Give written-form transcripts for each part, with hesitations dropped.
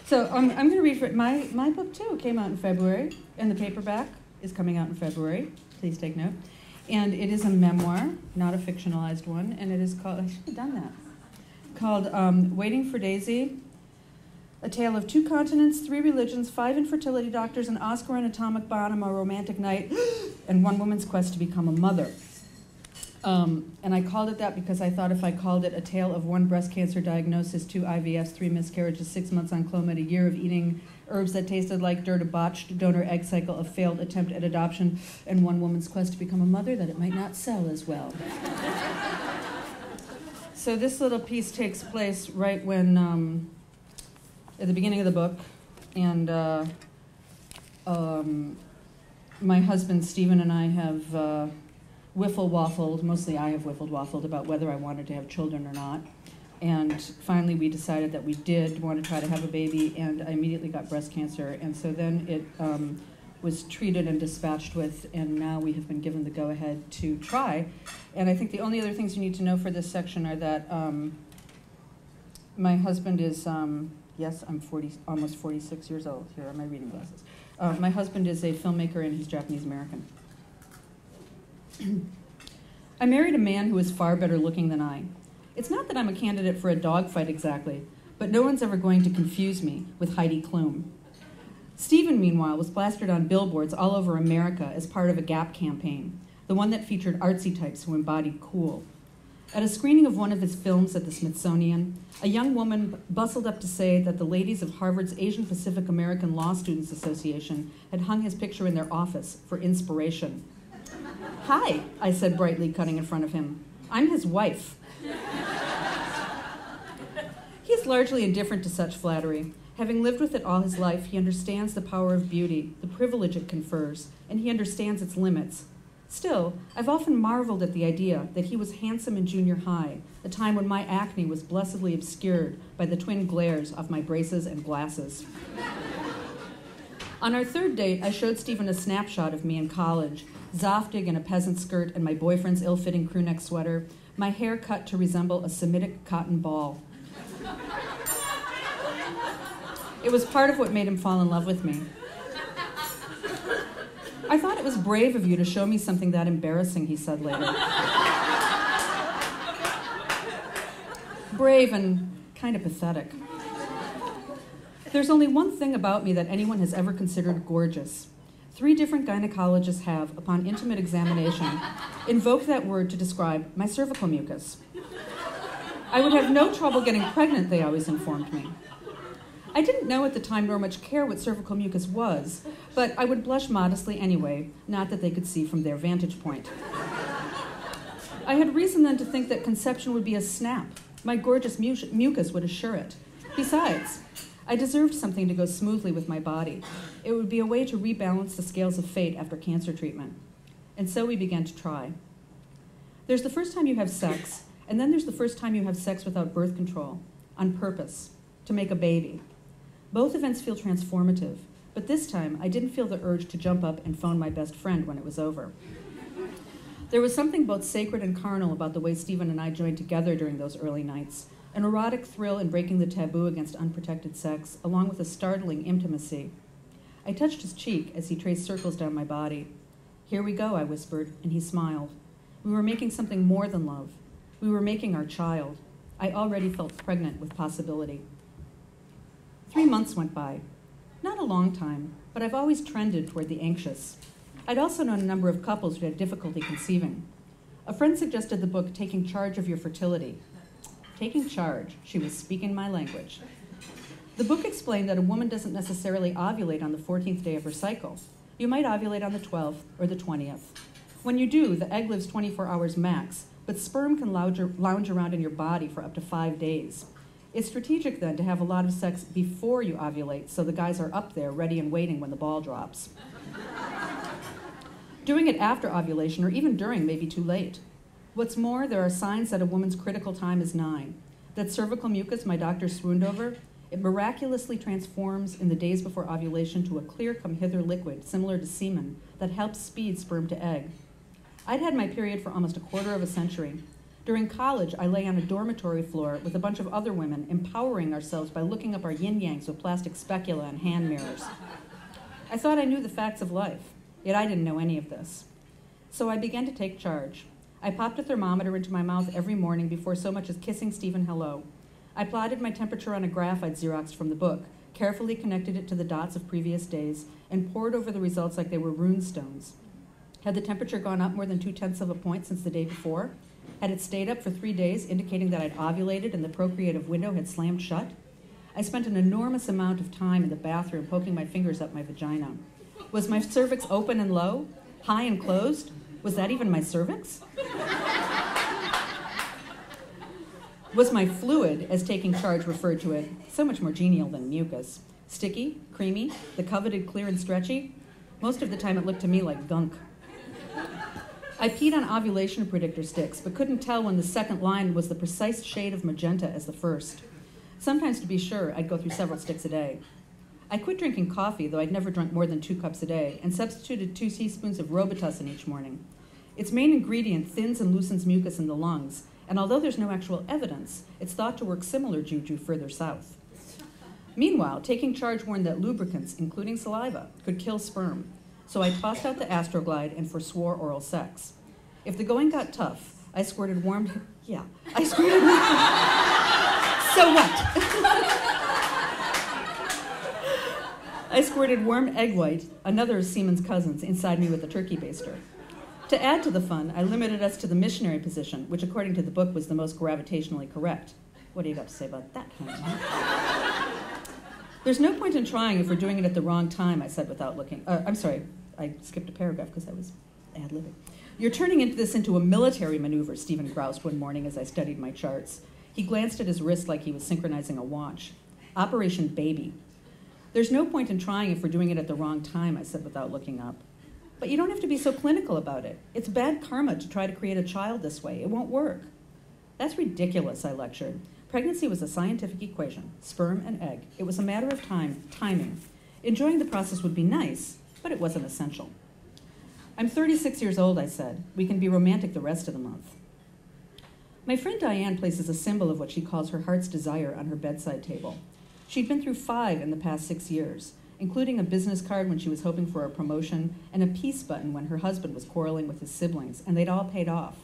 So I'm going to read my book, too. Came out in February, and the paperback is coming out in February. Please take note. And it is a memoir, not a fictionalized one, and it is called, I should have done that, called Waiting for Daisy, a tale of 2 continents, 3 religions, 5 infertility doctors, an Oscar and atomic bomb, a romantic night, and 1 woman's quest to become a mother. And I called it that because I thought if I called it a tale of 1 breast cancer diagnosis, 2 IVFs, 3 miscarriages, 6 months on Clomid, a year of eating herbs that tasted like dirt, a botched donor egg cycle, a failed attempt at adoption, and 1 woman's quest to become a mother, that it might not sell as well. So this little piece takes place right when, at the beginning of the book, and my husband Stephen and I have wiffle-waffled, mostly I have wiffled-waffled about whether I wanted to have children or not. And finally we decided that we did want to try to have a baby, and I immediately got breast cancer. And so then it was treated and dispatched with, and now we have been given the go-ahead to try. And I think the only other things you need to know for this section are that my husband is, yes, I'm almost 46 years old. Here are my reading glasses. My husband is a filmmaker, and he's Japanese-American. I married a man who is far better looking than I. It's not that I'm a candidate for a dogfight exactly, but no one's ever going to confuse me with Heidi Klum. Stephen, meanwhile, was plastered on billboards all over America as part of a Gap campaign, the one that featured artsy types who embodied cool. At a screening of one of his films at the Smithsonian, a young woman bustled up to say that the ladies of Harvard's Asian Pacific American Law Students Association had hung his picture in their office for inspiration. "Hi," I said brightly, cutting in front of him. "I'm his wife." He is largely indifferent to such flattery. Having lived with it all his life, he understands the power of beauty, the privilege it confers, and he understands its limits. Still, I've often marveled at the idea that he was handsome in junior high, a time when my acne was blessedly obscured by the twin glares of my braces and glasses. On our 3rd date, I showed Stephen a snapshot of me in college, zaftig in a peasant skirt and my boyfriend's ill-fitting crewneck sweater, my hair cut to resemble a Semitic cotton ball. It was part of what made him fall in love with me. "I thought it was brave of you to show me something that embarrassing," he said later. Brave and kind of pathetic. There's only one thing about me that anyone has ever considered gorgeous. 3 different gynecologists have, upon intimate examination, invoked that word to describe my cervical mucus. I would have no trouble getting pregnant, they always informed me. I didn't know at the time nor much care what cervical mucus was, but I would blush modestly anyway, not that they could see from their vantage point. I had reason then to think that conception would be a snap. My gorgeous mucus would assure it. Besides, I deserved something to go smoothly with my body. It would be a way to rebalance the scales of fate after cancer treatment. And so we began to try. There's the first time you have sex, and then there's the first time you have sex without birth control, on purpose, to make a baby. Both events feel transformative, but this time I didn't feel the urge to jump up and phone my best friend when it was over. There was something both sacred and carnal about the way Stephen and I joined together during those early nights, an erotic thrill in breaking the taboo against unprotected sex, along with a startling intimacy. I touched his cheek as he traced circles down my body. "Here we go," I whispered, and he smiled. We were making something more than love. We were making our child. I already felt pregnant with possibility. 3 months went by. Not a long time, but I've always trended toward the anxious. I'd also known a number of couples who had difficulty conceiving. A friend suggested the book Taking Charge of Your Fertility. Taking charge, she was speaking my language. The book explained that a woman doesn't necessarily ovulate on the 14th day of her cycle. You might ovulate on the 12th or the 20th. When you do, the egg lives 24 hours max, but sperm can lounge around in your body for up to 5 days. It's strategic, then, to have a lot of sex before you ovulate, so the guys are up there, ready and waiting when the ball drops. Doing it after ovulation, or even during, may be too late. What's more, there are signs that a woman's critical time is nigh. That cervical mucus my doctor swooned over, it miraculously transforms in the days before ovulation to a clear come-hither liquid, similar to semen, that helps speed sperm to egg. I'd had my period for almost a quarter of a century. During college, I lay on a dormitory floor with a bunch of other women, empowering ourselves by looking up our yin-yangs with plastic specula and hand mirrors. I thought I knew the facts of life, yet I didn't know any of this. So I began to take charge. I popped a thermometer into my mouth every morning before so much as kissing Stephen hello. I plotted my temperature on a graph I'd Xeroxed from the book, carefully connected it to the dots of previous days, and pored over the results like they were rune stones. Had the temperature gone up more than 0.2 of a point since the day before? Had it stayed up for 3 days, indicating that I'd ovulated and the procreative window had slammed shut? I spent an enormous amount of time in the bathroom poking my fingers up my vagina. Was my cervix open and low? High and closed? Was that even my cervix? Was my fluid, as taking charge referred to it, so much more genial than mucus? Sticky, creamy, the coveted clear and stretchy? Most of the time it looked to me like gunk. I peed on ovulation predictor sticks, but couldn't tell when the second line was the precise shade of magenta as the first. Sometimes, to be sure, I'd go through several sticks a day. I quit drinking coffee, though I'd never drunk more than 2 cups a day, and substituted 2 teaspoons of Robitussin each morning. Its main ingredient thins and loosens mucus in the lungs, and although there's no actual evidence, it's thought to work similar juju further south. Meanwhile, taking charge warned that lubricants, including saliva, could kill sperm, so I tossed out the Astroglide and forswore oral sex. If the going got tough, I squirted warm... Yeah, I squirted... So what? I squirted warm egg white, another of Seaman's cousins, inside me with a turkey baster. To add to the fun, I limited us to the missionary position, which according to the book was the most gravitationally correct. What do you got to say about that, honey? There's no point in trying if we're doing it at the wrong time, I said without looking. I'm sorry, I skipped a paragraph because I was ad-libbing. You're turning this into a military maneuver, Stephen groused one morning as I studied my charts. He glanced at his wrist like he was synchronizing a watch. Operation Baby. There's no point in trying if we're doing it at the wrong time, I said without looking up. But you don't have to be so clinical about it. It's bad karma to try to create a child this way. It won't work. That's ridiculous, I lectured. Pregnancy was a scientific equation, sperm and egg. It was a matter of timing. Enjoying the process would be nice, but it wasn't essential. I'm 36 years old, I said. We can be romantic the rest of the month. My friend Diane places a symbol of what she calls her heart's desire on her bedside table. She'd been through 5 in the past 6 years, including a business card when she was hoping for a promotion and a peace button when her husband was quarreling with his siblings, and they'd all paid off.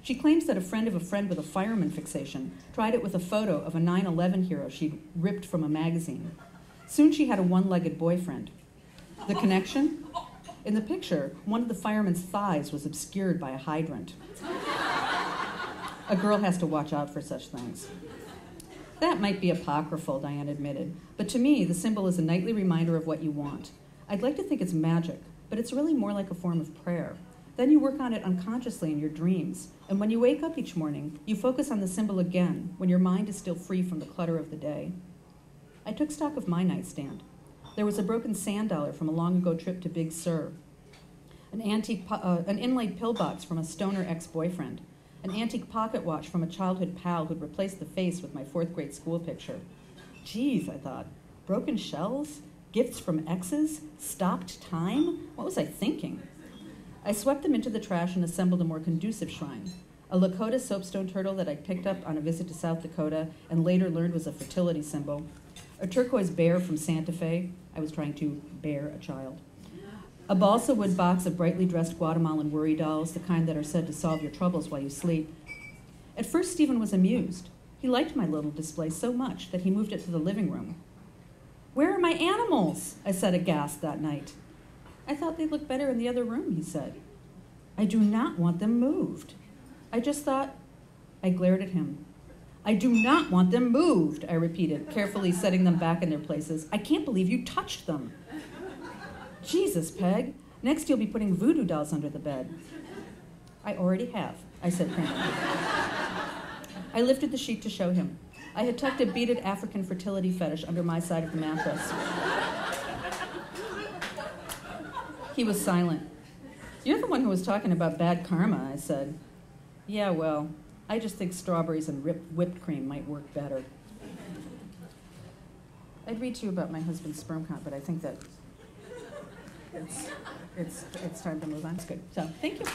She claims that a friend of a friend with a fireman fixation tried it with a photo of a 9/11 hero she'd ripped from a magazine. Soon she had a one-legged boyfriend. The connection? In the picture, one of the fireman's thighs was obscured by a hydrant. A girl has to watch out for such things. That might be apocryphal, Diane admitted, but to me, the symbol is a nightly reminder of what you want. I'd like to think it's magic, but it's really more like a form of prayer. Then you work on it unconsciously in your dreams, and when you wake up each morning, you focus on the symbol again when your mind is still free from the clutter of the day. I took stock of my nightstand. There was a broken sand dollar from a long-ago trip to Big Sur, an inlaid pillbox from a stoner ex-boyfriend, an antique pocket watch from a childhood pal who'd replaced the face with my 4th grade school picture. Geez, I thought, broken shells? Gifts from exes? Stopped time? What was I thinking? I swept them into the trash and assembled a more conducive shrine. A Lakota soapstone turtle that I picked up on a visit to South Dakota and later learned was a fertility symbol. A turquoise bear from Santa Fe. I was trying to bear a child. A balsa wood box of brightly dressed Guatemalan worry dolls, the kind that are said to solve your troubles while you sleep. At first, Stephen was amused. He liked my little display so much that he moved it to the living room. "Where are my animals?" I said aghast that night. "I thought they'd look better in the other room," he said. "I do not want them moved." I just thought... I glared at him. "I do not want them moved," I repeated, carefully setting them back in their places. "I can't believe you touched them." "Jesus, Peg, next you'll be putting voodoo dolls under the bed." "I already have," I said crampedly. I lifted the sheet to show him. I had tucked a beaded African fertility fetish under my side of the mattress. He was silent. "You're the one who was talking about bad karma," I said. "Yeah, well, I just think strawberries and whipped cream might work better." I'd read to you about my husband's sperm count, but I think that it's time to move on. It's good. So, thank you.